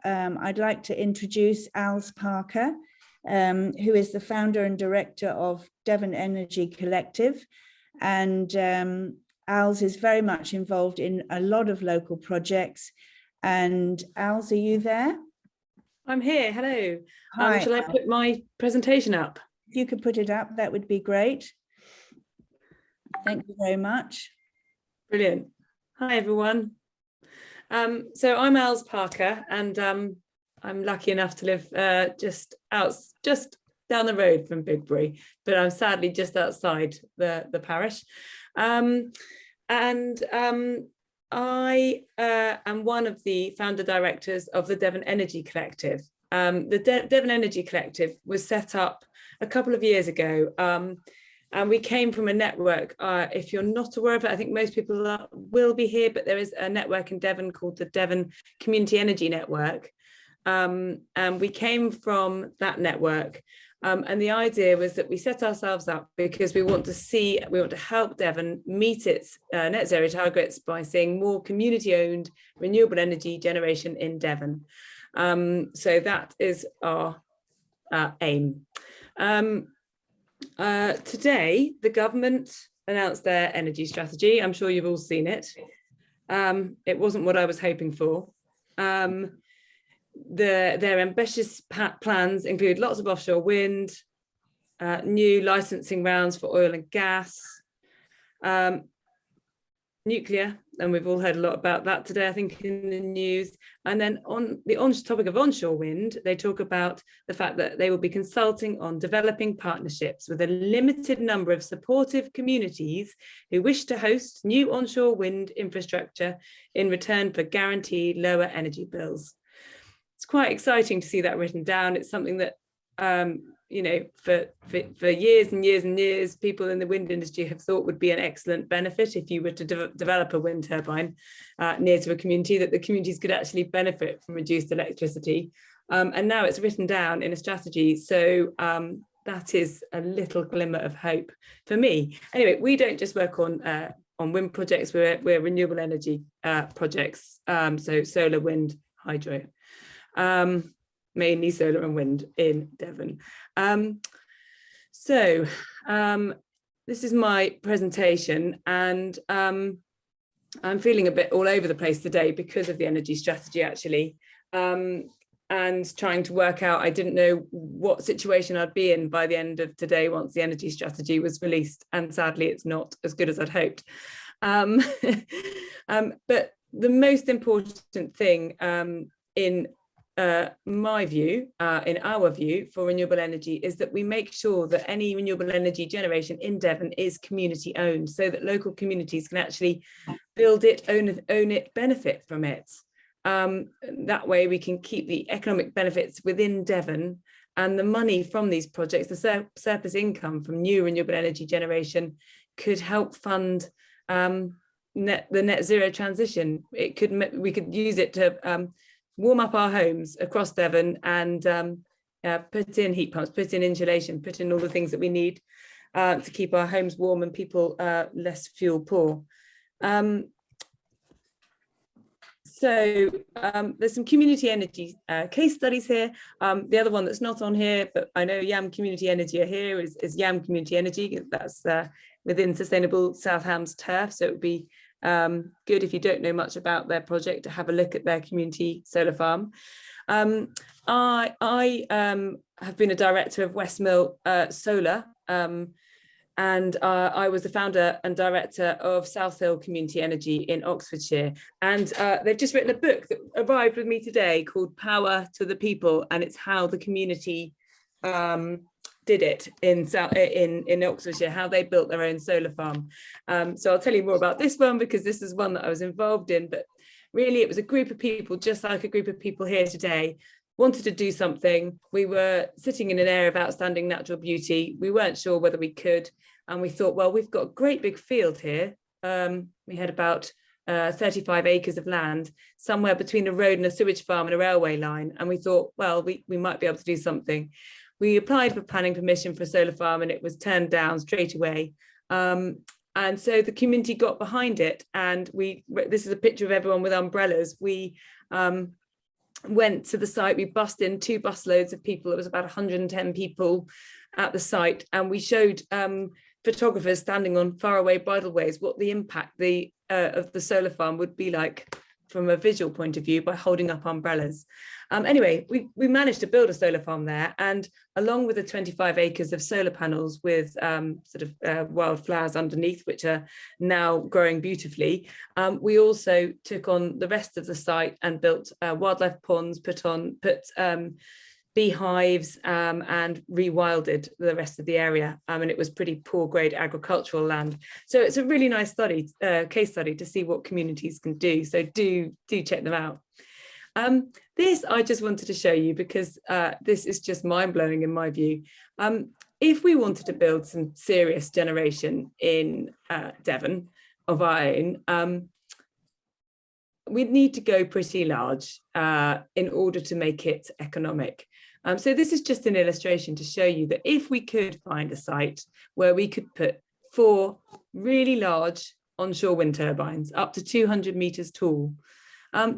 I'd like to introduce Als Parker, who is the founder and director of Devon Energy Collective. And Als is very much involved in a lot of local projects. And Als, are you there? I'm here. Hello. Hi. Shall I put my presentation up? If you could put it up, that would be great. Thank you very much. Brilliant. Hi, everyone. So I'm Als Parker, and I'm lucky enough to live just down the road from Bigbury, but I'm sadly just outside the parish. I am one of the founder directors of the Devon Energy Collective. The Devon Energy Collective was set up a couple of years ago, and we came from a network. If you're not aware of it, I think most people will be here, but there is a network in Devon called the Devon Community Energy Network. And we came from that network. And the idea was that we set ourselves up because we want to help Devon meet its net zero targets by seeing more community-owned renewable energy generation in Devon. So that is our aim. Today, the government announced their energy strategy. I'm sure you've all seen it. It wasn't what I was hoping for. Their ambitious plans include lots of offshore wind, new licensing rounds for oil and gas, nuclear, and we've all heard a lot about that today, I think, in the news. And then on the topic of onshore wind, they talk about the fact that they will be consulting on developing partnerships with a limited number of supportive communities who wish to host new onshore wind infrastructure in return for guaranteed lower energy bills. It's quite exciting to see that written down. It's something that, you know, for years and years and years, people in the wind industry have thought would be an excellent benefit if you were to develop a wind turbine near to a community, that the communities could actually benefit from reduced electricity. And now it's written down in a strategy. So that is a little glimmer of hope for me. Anyway, we don't just work on wind projects, we're renewable energy projects, so solar, wind, hydro. Mainly solar and wind in Devon. This is my presentation, and I'm feeling a bit all over the place today because of the energy strategy, actually, and trying to work out, I didn't know what situation I'd be in by the end of today once the energy strategy was released, and sadly it's not as good as I'd hoped. But the most important thing in my view, in our view, for renewable energy is that we make sure that any renewable energy generation in Devon is community owned, so that local communities can actually build it, own it, benefit from it. That way we can keep the economic benefits within Devon, and the money from these projects, the surplus income from new renewable energy generation, could help fund the net zero transition. We could use it to warm up our homes across Devon and put in heat pumps, put in insulation, put in all the things that we need to keep our homes warm and people less fuel poor. There's some community energy case studies here. The other one that's not on here, but I know Yam Community Energy are here, is Yam Community Energy. That's within Sustainable South Hams turf, so it would be good if you don't know much about their project to have a look at their community solar farm. I have been a director of Westmill Solar, and I was the founder and director of South Hill Community Energy in Oxfordshire. And they've just written a book that arrived with me today called Power to the People, and it's how the community did it in Oxfordshire, how they built their own solar farm. So I'll tell you more about this one because this is one that I was involved in, but really it was a group of people, just like a group of people here today, wanted to do something. We were sitting in an area of outstanding natural beauty. We weren't sure whether we could, and we thought, well, we've got a great big field here. We had about 35 acres of land, somewhere between a road and a sewage farm and a railway line. And we thought, well, we might be able to do something. We applied for planning permission for a solar farm and it was turned down straight away. And so the community got behind it, and this is a picture of everyone with umbrellas. We went to the site. We bussed in 2 bus loads of people. It was about 110 people at the site, and we showed photographers standing on faraway bridleways what the impact of the solar farm would be like from a visual point of view by holding up umbrellas. Anyway, we managed to build a solar farm there, and along with the 25 acres of solar panels with wildflowers underneath, which are now growing beautifully, we also took on the rest of the site and built wildlife ponds, put beehives, and rewilded the rest of the area. And it was pretty poor grade agricultural land. So it's a really nice case study to see what communities can do. So do check them out. This I just wanted to show you because this is just mind-blowing in my view. If we wanted to build some serious generation in Devon of our own, we'd need to go pretty large in order to make it economic. So this is just an illustration to show you that if we could find a site where we could put 4 really large onshore wind turbines up to 200 meters tall,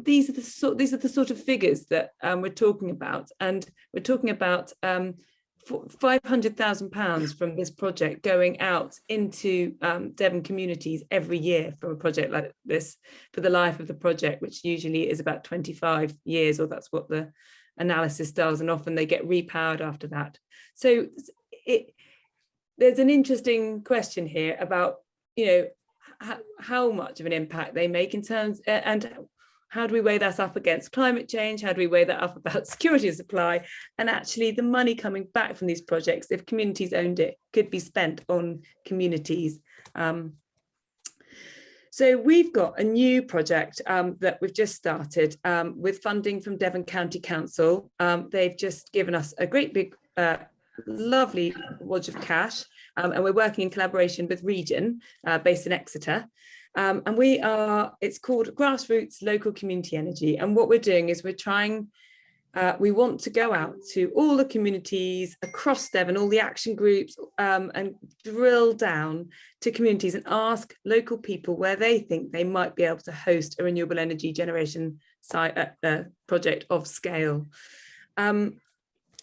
these are the sort of figures that we're talking about, and we're talking about £500,000 from this project going out into Devon communities every year from a project like this for the life of the project, which usually is about 25 years, or that's what the analysis does, and often they get repowered after that. So there's an interesting question here about, how much of an impact they make in terms, and how do we weigh that up against climate change? How do we weigh that up about security of supply? And actually the money coming back from these projects, if communities owned it, could be spent on communities. So we've got a new project that we've just started with funding from Devon County Council. They've just given us a great big, lovely wad of cash, and we're working in collaboration with ReGen, based in Exeter. And it's called Grassroots Local Community Energy. And what we're doing is we want to go out to all the communities across Devon, all the action groups, and drill down to communities and ask local people where they think they might be able to host a renewable energy generation site project of scale.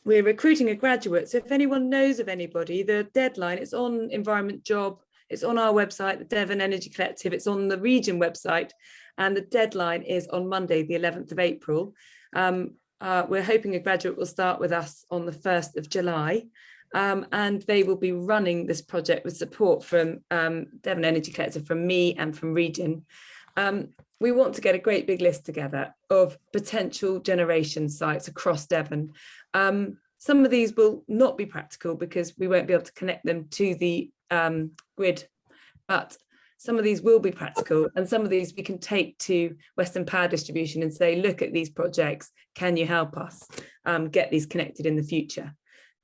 We're recruiting a graduate. So if anyone knows of anybody, the deadline, it's on Environment Job. It's on our website, the Devon Energy Collective. It's on the ReGen website, and the deadline is on Monday, the 11th of April. We're hoping a graduate will start with us on the 1st of July, and they will be running this project with support from Devon Energy Collective, from me and from ReGen. We want to get a great big list together of potential generation sites across Devon. Some of these will not be practical because we won't be able to connect them to the grid, but some of these will be practical, and some of these we can take to Western Power Distribution and say, look at these projects, can you help us get these connected in the future?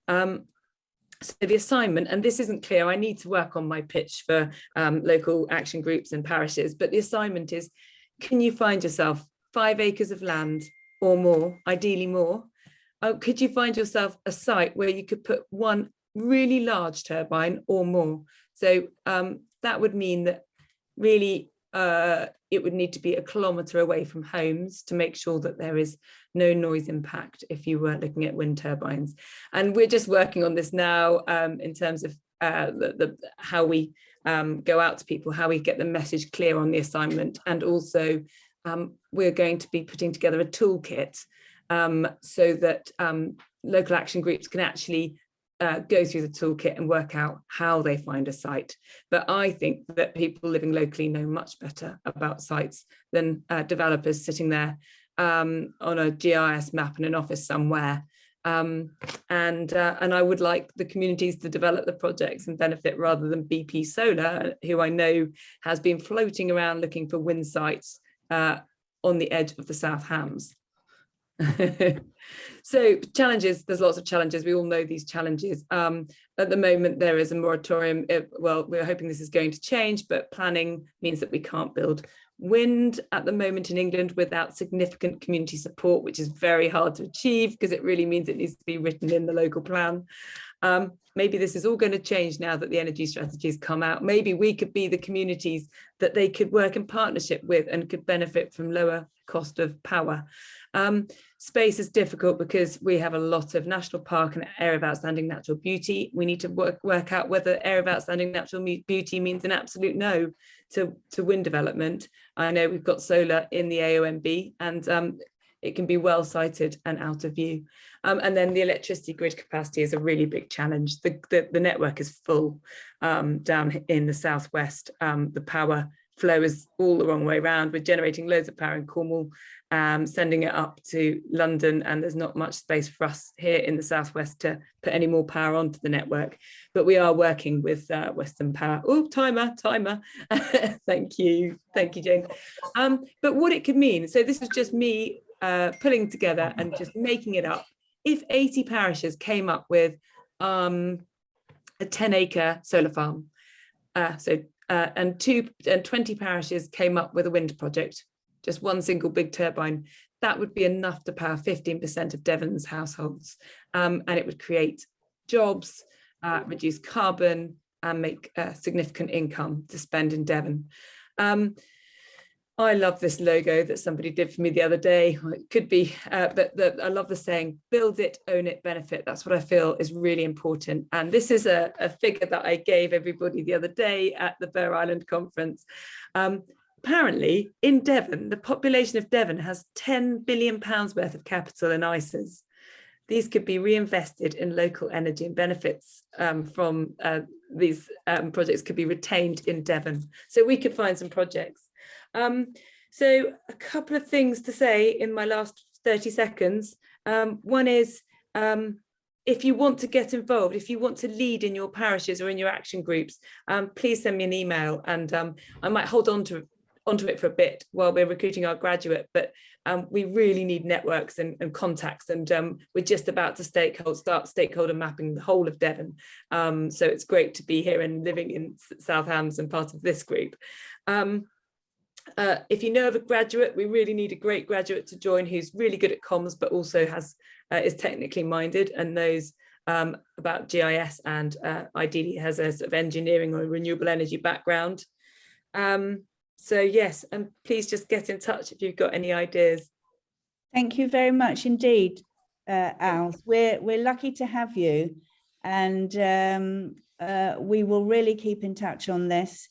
So the assignment, and this isn't clear, I need to work on my pitch for local action groups and parishes, but the assignment is, can you find yourself 5 acres of land or more, ideally more? Could you find yourself a site where you could put 1 really large turbine or more? So that would mean that really it would need to be 1 kilometre away from homes to make sure that there is no noise impact if you were looking at wind turbines. And we're just working on this now in terms of how we go out to people, how we get the message clear on the assignment. And also we're going to be putting together a toolkit so that local action groups can actually go through the toolkit and work out how they find a site. But I think that people living locally know much better about sites than developers sitting there on a GIS map in an office somewhere. And I would like the communities to develop the projects and benefit rather than BP Solar, who I know has been floating around looking for wind sites on the edge of the South Hams. So challenges, there's lots of challenges. We all know these challenges. At the moment, there is a moratorium. Well, we're hoping this is going to change, but planning means that we can't build wind at the moment in England without significant community support, which is very hard to achieve because it really means it needs to be written in the local plan. Maybe this is all going to change now that the energy strategy has come out. Maybe we could be the communities that they could work in partnership with and could benefit from lower cost of power. Space is difficult because we have a lot of national park and area of outstanding natural beauty. We need to work out whether area of outstanding natural beauty means an absolute no to wind development. I know we've got solar in the AONB, and it can be well sited and out of view. And then the electricity grid capacity is a really big challenge. The network is full down in the southwest. The power flow is all the wrong way around. We're generating loads of power in Cornwall, sending it up to London, and there's not much space for us here in the southwest to put any more power onto the network. But we are working with Western Power. Oh, timer. Thank you, Jane. But what it could mean, so this is just me pulling together and just making it up. If 80 parishes came up with a 10-acre solar farm, and 20 parishes came up with a wind project, just one single big turbine, that would be enough to power 15% of Devon's households. And it would create jobs, reduce carbon, and make significant income to spend in Devon. I love this logo that somebody did for me the other day. It could be, but I love the saying, build it, own it, benefit. That's what I feel is really important. And this is a figure that I gave everybody the other day at the Bur Island conference. Apparently in Devon, the population of Devon has £10 billion worth of capital in ISAs. These could be reinvested in local energy, and benefits from these projects could be retained in Devon. So we could find some projects. So a couple of things to say in my last 30 seconds. One is, if you want to get involved, if you want to lead in your parishes or in your action groups, please send me an email, and I might hold on to it for a bit while we're recruiting our graduate, but we really need networks and contacts, and we're just about to start stakeholder mapping the whole of Devon. So it's great to be here and living in South Hams and part of this group. If you know of a graduate, we really need a great graduate to join who's really good at comms, but also is technically minded and knows about GIS, and ideally has a sort of engineering or renewable energy background. So yes, and please just get in touch if you've got any ideas. Thank you very much indeed, Al. We're lucky to have you, and we will really keep in touch on this.